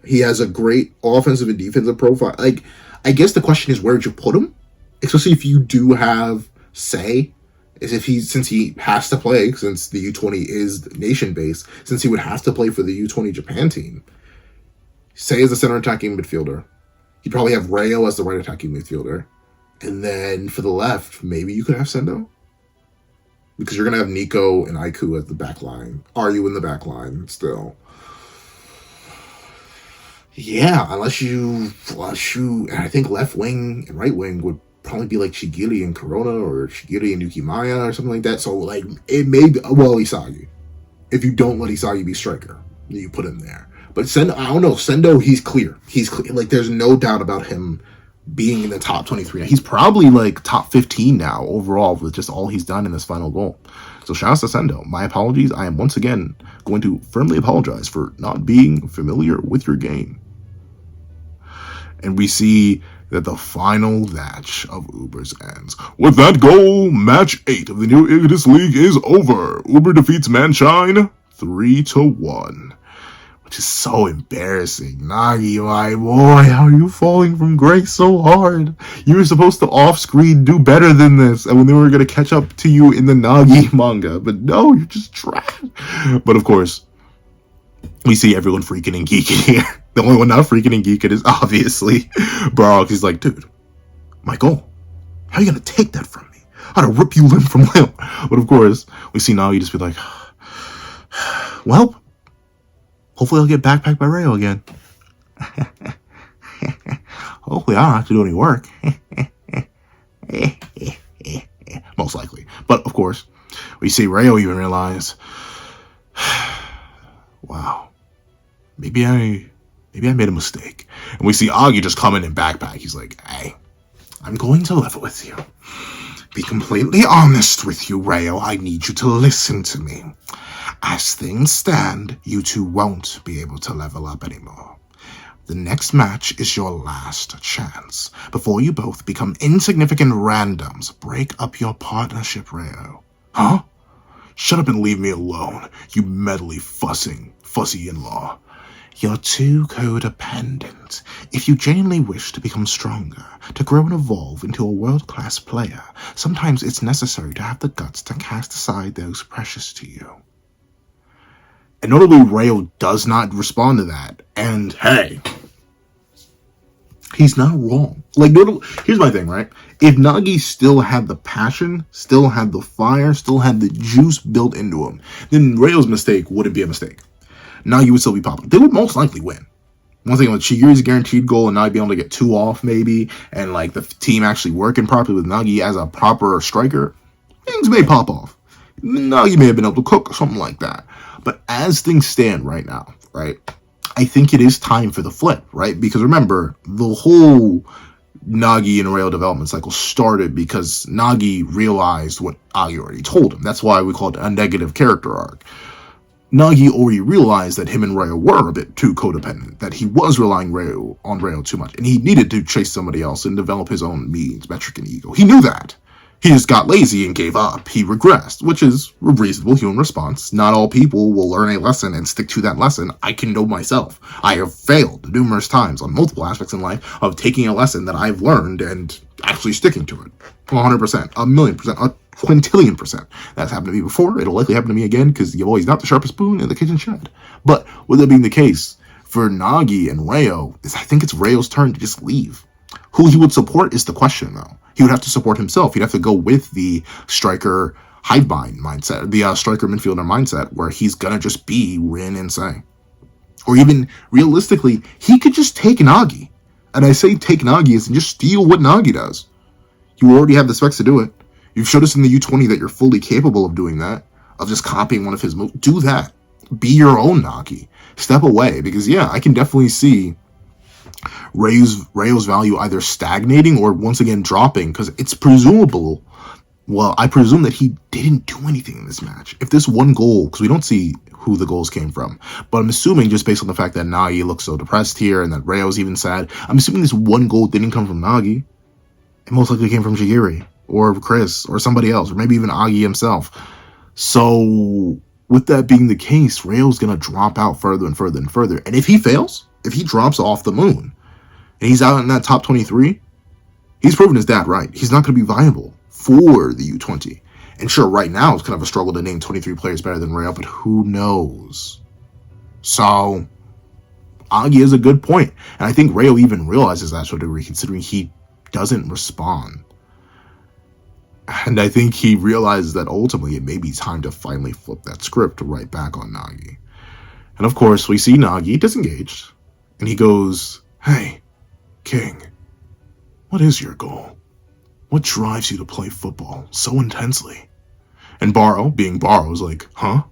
He has a great offensive and defensive profile. Like, I guess the question is, where would you put him? Especially if you do have, say... is if since he has to play, since the U20 is nation-based, since he would have to play for the U20 Japan team, say as a center attacking midfielder, you'd probably have Rayo as the right attacking midfielder, and then for the left, maybe you could have Sendo? Because you're going to have Nico and Aiku at the back line. Are you in the back line still? Yeah, unless you, and I think left wing and right wing would probably be like Shigiri and Corona or Shigiri and Yukimaya or something like that. So, like, it may be, well, Isagi. If you don't let Isagi be striker, you put him there. But Sendo, I don't know. Sendo, he's clear. He's clear. Like, there's no doubt about him being in the top 23. He's probably, like, top 15 now overall with just all he's done in this final goal. So, shout out to Sendo. My apologies. I am once again going to firmly apologize for not being familiar with your game. And we see that the final match of Ubers ends. With that goal, match 8 of the New Justice League is over. Uber defeats Manshine 3-1. Which is so embarrassing. Nagi, my boy, how are you falling from grace so hard? You were supposed to off-screen do better than this, and when they were going to catch up to you in the Nagi manga. But no, you're just trash. But of course, we see everyone freaking and geeking here. The only one not freaking and geeking is obviously Brock. He's like, dude, my goal. How are you going to take that from me? I'm going to rip you limb from limb. But of course, we see Nagi just be like, well, hopefully I'll get backpacked by Rayo again. Hopefully I don't have to do any work. Most likely. But of course, we see Rayo even realize, wow, maybe I made a mistake. And we see Agi just come in and backpack. He's like, hey, I'm going to level with you. Be completely honest with you, Rayo. I need you to listen to me. As things stand, you two won't be able to level up anymore. The next match is your last chance. Before you both become insignificant randoms, break up your partnership, Reo. Huh? Shut up and leave me alone, you meddly fussy in-law. You're too codependent. If you genuinely wish to become stronger, to grow and evolve into a world-class player, sometimes it's necessary to have the guts to cast aside those precious to you. And notably, Reo does not respond to that. And hey, he's not wrong. Like, here's my thing, right? If Nagi still had the passion, still had the fire, still had the juice built into him, then Reo's mistake wouldn't be a mistake. Nagi would still be popular. They would most likely win. One thing, like Shigiri's guaranteed goal and Nagi being able to get 2 off maybe, and like the team actually working properly with Nagi as a proper striker, things may pop off. Nagi may have been able to cook or something like that. But as things stand right now, right, I think it is time for the flip, right? Because remember, the whole Nagi and Reo development cycle started because Nagi realized what Agi already told him. That's why we call it a negative character arc. Nagi already realized that him and Reo were a bit too codependent, that he was relying on Reo too much, and he needed to chase somebody else and develop his own means, metric, and ego. He knew that. He just got lazy and gave up. He regressed, which is a reasonable human response. Not all people will learn a lesson and stick to that lesson. I can know myself. I have failed numerous times on multiple aspects in life of taking a lesson that I've learned and actually sticking to it. 100%, a million percent, a quintillion percent. That's happened to me before. It'll likely happen to me again because you've always got the sharpest spoon in the kitchen shed. But with that being the case, for Nagi and Reo, I think it's Reo's turn to just leave. Who he would support is the question, though. He would have to support himself. He'd have to go with the striker hive mind mindset, the striker midfielder mindset, where he's gonna just be Rin and Sei. Or even, realistically, he could just take Nagi. And I say take Nagi as in just steal what Nagi does. You already have the specs to do it. You've showed us in the U20 that you're fully capable of doing that, of just copying one of his moves. Do that. Be your own Nagi. Step away, because yeah, I can definitely see Reo's value either stagnating or once again dropping, because it's presumable, well, I presume that he didn't do anything in this match. If this one goal, because we don't see who the goals came from, but I'm assuming just based on the fact that Nagi looks so depressed here and that Reo's even sad, I'm assuming this one goal didn't come from Nagi. It most likely came from Shigiri or Chris or somebody else, or maybe even Agi himself. So with that being the case, Reo's going to drop out further and further and further. And if he fails, if he drops off the moon, and he's out in that top 23, he's proven his dad right. He's not going to be viable for the U20. And sure, right now it's kind of a struggle to name 23 players better than Reo, but who knows? So, Agi is a good point. And I think Reo even realizes that to a degree, considering he doesn't respond. And I think he realizes that ultimately it may be time to finally flip that script right back on Nagi. And of course, we see Nagi disengaged, and he goes, "Hey, King, what is your goal? What drives you to play football so intensely?" And Baro, being Baro, is like, "Huh?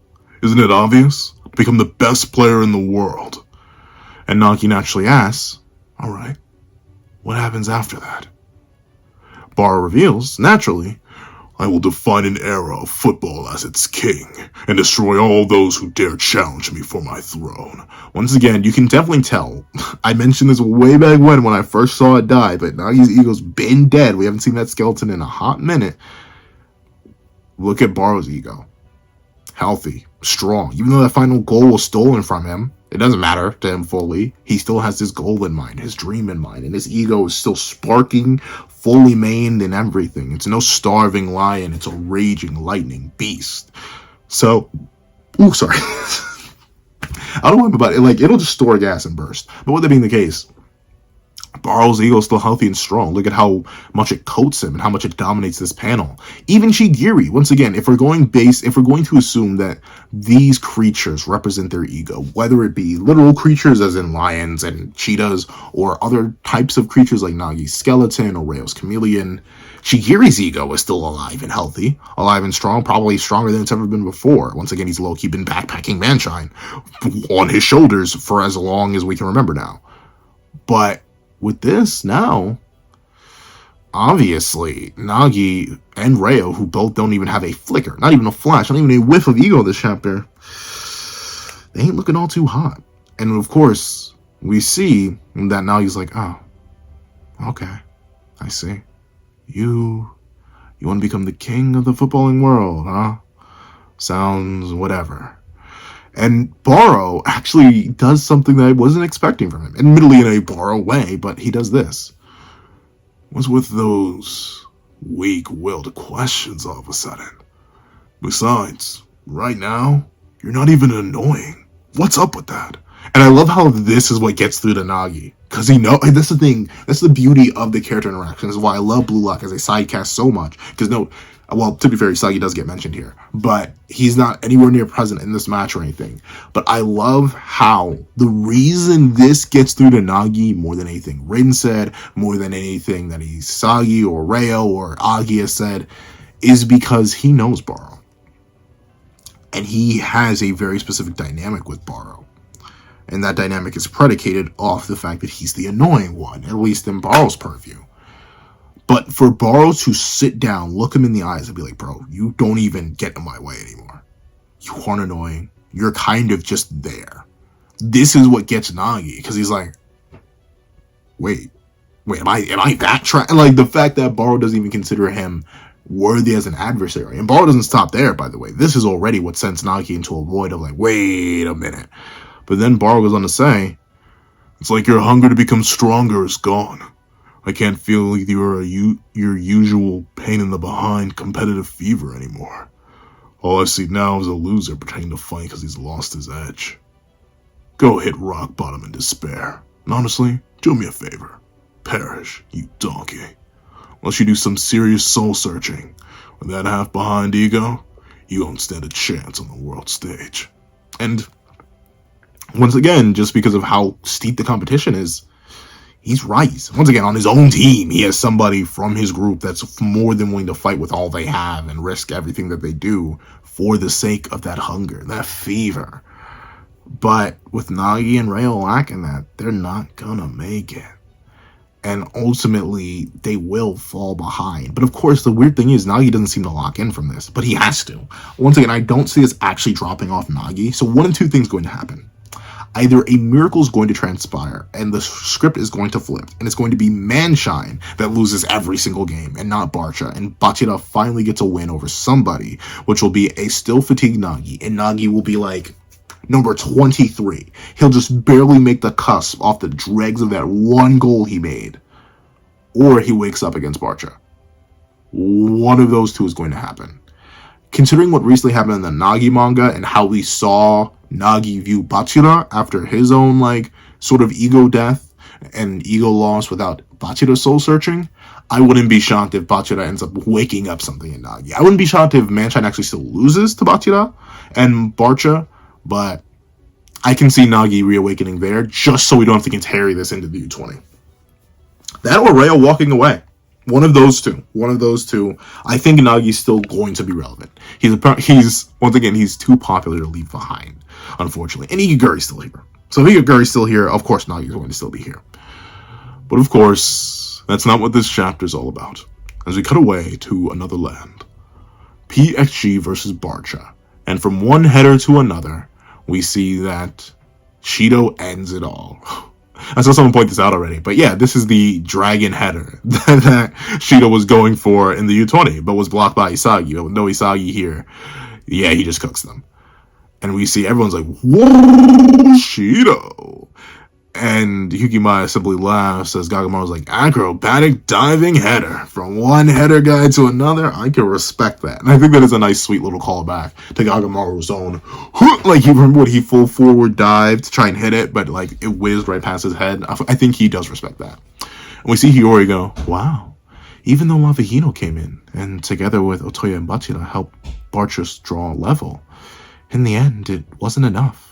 Isn't it obvious? To become the best player in the world." And Nagi naturally asks, "Alright, what happens after that?" Baro reveals, naturally, "I will define an era of football as its king, and destroy all those who dare challenge me for my throne." Once again, you can definitely tell. I mentioned this way back when I first saw it die, but Nagi's ego's been dead. We haven't seen that skeleton in a hot minute. Look at Baro's ego. Healthy, strong. Even though that final goal was stolen from him, it doesn't matter to him fully. He still has his goal in mind, his dream in mind, and his ego is still sparking, fully maned and everything. It's no starving lion, it's a raging lightning beast. So, sorry. I don't know about it. Like, it'll just store gas and burst. But with that being the case, Baro's ego is still healthy and strong. Look at how much it coats him and how much it dominates this panel. Even Shigiri, once again, if we're going to assume that these creatures represent their ego, whether it be literal creatures as in lions and cheetahs, or other types of creatures like Nagi's skeleton or Reo's chameleon, Shigiri's ego is still alive and healthy, alive and strong, probably stronger than it's ever been before. Once again, he's low-key been backpacking Manshine on his shoulders for as long as we can remember now. But with this now, obviously, Nagi and Reo, who both don't even have a flicker, not even a flash, not even a whiff of ego this chapter, they ain't looking all too hot. And of course, we see that now he's like, oh, okay, I see. You want to become the king of the footballing world, huh? Sounds whatever. And Baro actually does something that I wasn't expecting from him. Admittedly in a Baro way, but he does this. What's with those weak-willed questions all of a sudden? Besides, right now, you're not even annoying. What's up with that? And I love how this is what gets through to Nagi. Because that's the thing, that's the beauty of the character interaction. This is why I love Blue Lock as a side cast so much. Because to be fair, Isagi does get mentioned here. But he's not anywhere near present in this match or anything. But I love how the reason this gets through to Nagi more than anything Rin said, more than anything that Isagi or Reo or Agi has said, is because he knows Baro. And he has a very specific dynamic with Baro. And that dynamic is predicated off the fact that he's the annoying one, at least in Baro's purview. But for Baro to sit down, look him in the eyes, and be like, bro, you don't even get in my way anymore. You aren't annoying. You're kind of just there. This is what gets Nagi, because he's like, wait, am I that And like the fact that Baro doesn't even consider him worthy as an adversary. And Baro doesn't stop there, by the way. This is already what sends Nagi into a void of like, wait a minute. But then Baro goes on to say, it's like your hunger to become stronger is gone. I can't feel your usual pain in the behind competitive fever anymore. All I see now is a loser pretending to fight because he's lost his edge. Go hit rock bottom in despair. And honestly, do me a favor. Perish, you donkey. Unless you do some serious soul searching. With that half behind ego, you won't stand a chance on the world stage. And once again, just because of how steep the competition is, he's right. Once again, on his own team, he has somebody from his group that's more than willing to fight with all they have and risk everything that they do for the sake of that hunger, that fever. But with Nagi and Reo lacking that, they're not gonna make it. And ultimately, they will fall behind. But of course, the weird thing is, Nagi doesn't seem to lock in from this, but he has to. Once again, I don't see this actually dropping off Nagi. So one of two things going to happen. Either a miracle is going to transpire and the script is going to flip and it's going to be Manshine that loses every single game and not Barcha, and Bachira finally gets a win over somebody, which will be a still fatigued Nagi, and Nagi will be like number 23. He'll just barely make the cusp off the dregs of that one goal he made, or he wakes up against Barcha. One of those two is going to happen. Considering what recently happened in the Nagi manga and how we saw Nagi view Bachira after his own sort of ego death and ego loss without Bachira soul searching, I wouldn't be shocked if Bachira ends up waking up something in Nagi. I wouldn't be shocked if Manshine actually still loses to Bachira and Barcha, but I can see Nagi reawakening there just so we don't have to carry this into the U20. That or Reo walking away. One of those two. I think Nagi's still going to be relevant. He's once again, he's too popular to leave behind, unfortunately. And Igaguri's still here. So if Igaguri's still here, of course Nagi's going to still be here. But of course, that's not what this chapter is all about. As we cut away to another land. PXG versus Barcha. And from one header to another, we see that Shido ends it all. I saw someone point this out already, but yeah, this is the dragon header that Shido was going for in the U20, but was blocked by Isagi. But with no Isagi here, yeah, he just cooks them. And we see everyone's like, whoa, Shido. And Yukimaya simply laughs as Gagamaru's like, acrobatic diving header. From one header guy to another, I can respect that. And I think that is a nice, sweet little callback to Gagamaru's own. Like, he full forward dived to try and hit it, but it whizzed right past his head. I think he does respect that. And we see Hiyori go, wow. Even though Lava Hino came in, and together with Otoya and Bachira helped Barcha draw a level, in the end, it wasn't enough.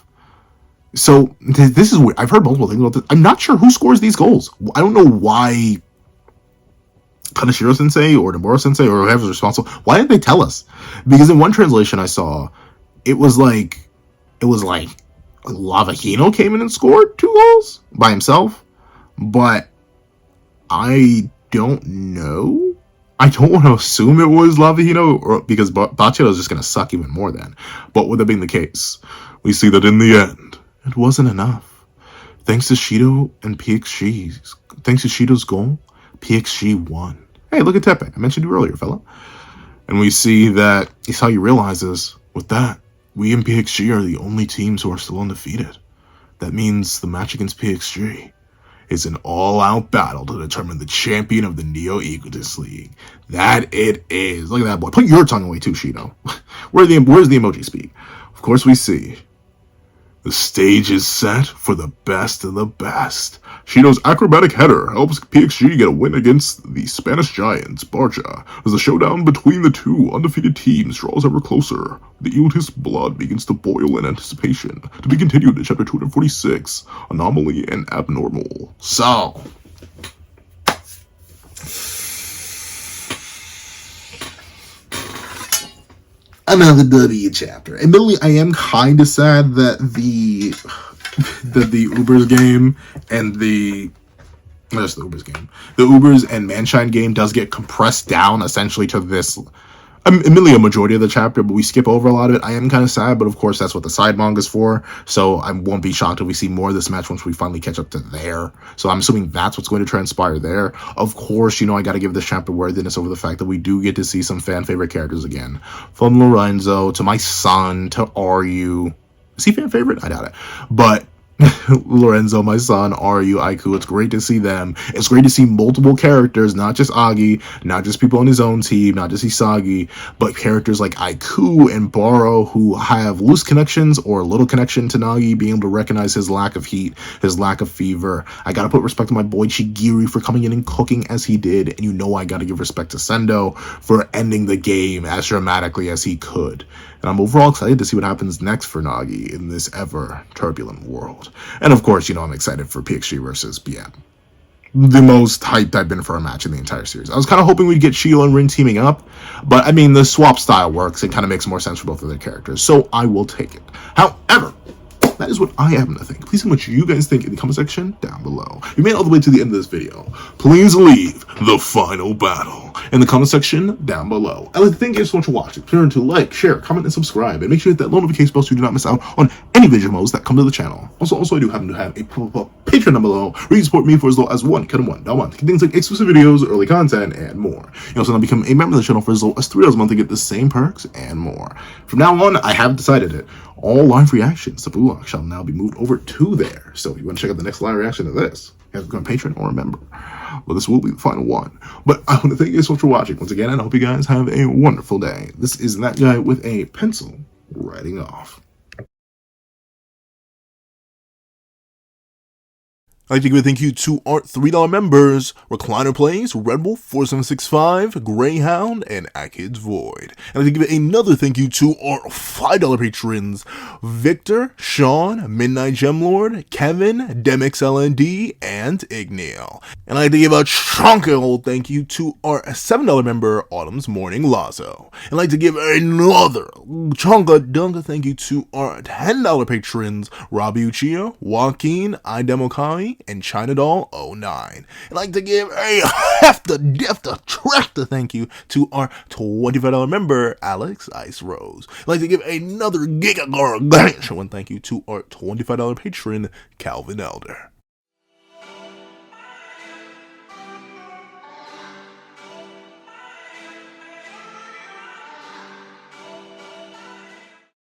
So, this is weird. I've heard multiple things about this. I'm not sure who scores these goals. I don't know why Kaneshiro-sensei or Nomura-sensei or whoever's responsible, why didn't they tell us? Because in one translation I saw, it was like Lava Hino came in and scored 2 goals by himself. But I don't know. I don't want to assume it was Lava Hino, or because Bachira is just going to suck even more then. But with that being the case, we see that in the end, it wasn't enough. Thanks to Shido and PXG's, thanks to Shido's goal, PXG won. Hey, look at Tepe. I mentioned you earlier, fella. And we see that Isagi realizes, with that, we and PXG are the only teams who are still undefeated. That means the match against PXG is an all-out battle to determine the champion of the Neo Egotist League. That it is. Look at that boy. Put your tongue away too, Shido. Where's the emoji speak? Of course we see. The stage is set for the best of the best. Shido's acrobatic header helps PXG get a win against the Spanish Giants, Barca, as the showdown between the two undefeated teams draws ever closer. The Egotist blood begins to boil in anticipation. To be continued in Chapter 246, Anomaly and Abnormal. So, another W chapter. Admittedly, I am kind of sad that the Ubers game and the Ubers and Manshine game does get compressed down essentially to this. Admittedly, a majority of the chapter, but we skip over a lot of it. I am kind of sad, but of course that's what the side manga is for. So I won't be shocked if we see more of this match once we finally catch up to there. So I'm assuming that's what's going to transpire there. Of course, I got to give this chapter worthiness over the fact that we do get to see some fan favorite characters again. From Lorenzo to my son to Ryu. Is he fan favorite? I doubt it. But Lorenzo, my son, Ryu, Aiku, it's great to see them. It's great to see multiple characters, not just Agi, not just people on his own team, not just Isagi, but characters like Aiku and Baro who have loose connections or little connection to Nagi, being able to recognize his lack of heat, his lack of fever. I gotta put respect to my boy Chigiri for coming in and cooking as he did, and I gotta give respect to Sendo for ending the game as dramatically as he could. And I'm overall excited to see what happens next for Nagi in this ever turbulent world. And of course, I'm excited for PXG versus BM. The most hyped I've been for a match in the entire series. I was kind of hoping we'd get Shio and Rin teaming up, but I mean, the swap style works. It kind of makes more sense for both of their characters, so I will take it. However, that is what I happen to think. Please tell me what you guys think in the comment section down below. If you made it all the way to the end of this video, please leave the final battle in the comment section down below. I'd like to thank you so much for watching. Remember to like, share, comment, and subscribe, and make sure to hit that notification bell so you do not miss out on any video modes that come to the channel. Also, I do happen to have a Patreon down below where you can support me for as low as $1 a month. Things like exclusive videos, early content, and more. You also now become a member of the channel for as low as $3 a month to get the same perks and more. From now on, I have decided it. All live reactions to Blue Lock shall now be moved over to there. So if you want to check out the next live reaction to this, you have to become a patron or a member. Well, this will be the final one. But I want to thank you so much for watching once again, and I hope you guys have a wonderful day. This is that guy with a pencil writing off. I'd like to give a thank you to our $3 members, Recliner Plays, Red Wolf 4765, Greyhound, and Akid's Void. And I'd like to give another thank you to our $5 patrons, Victor, Sean, Midnight Gemlord, Kevin, Demix LND, and Igneal. And I'd like to give a chunky old thank you to our $7 member, Autumn's Morning Lazo. And I'd like to give another chunka thank you to our $10 patrons, Robbie Uchio, Joaquin, Idemokai, and China Doll 09. I'd like to give a tractor thank you to our $25 member, Alex Ice Rose. I'd like to give another giga gargantuan thank you to our $25 patron, Calvin Elder.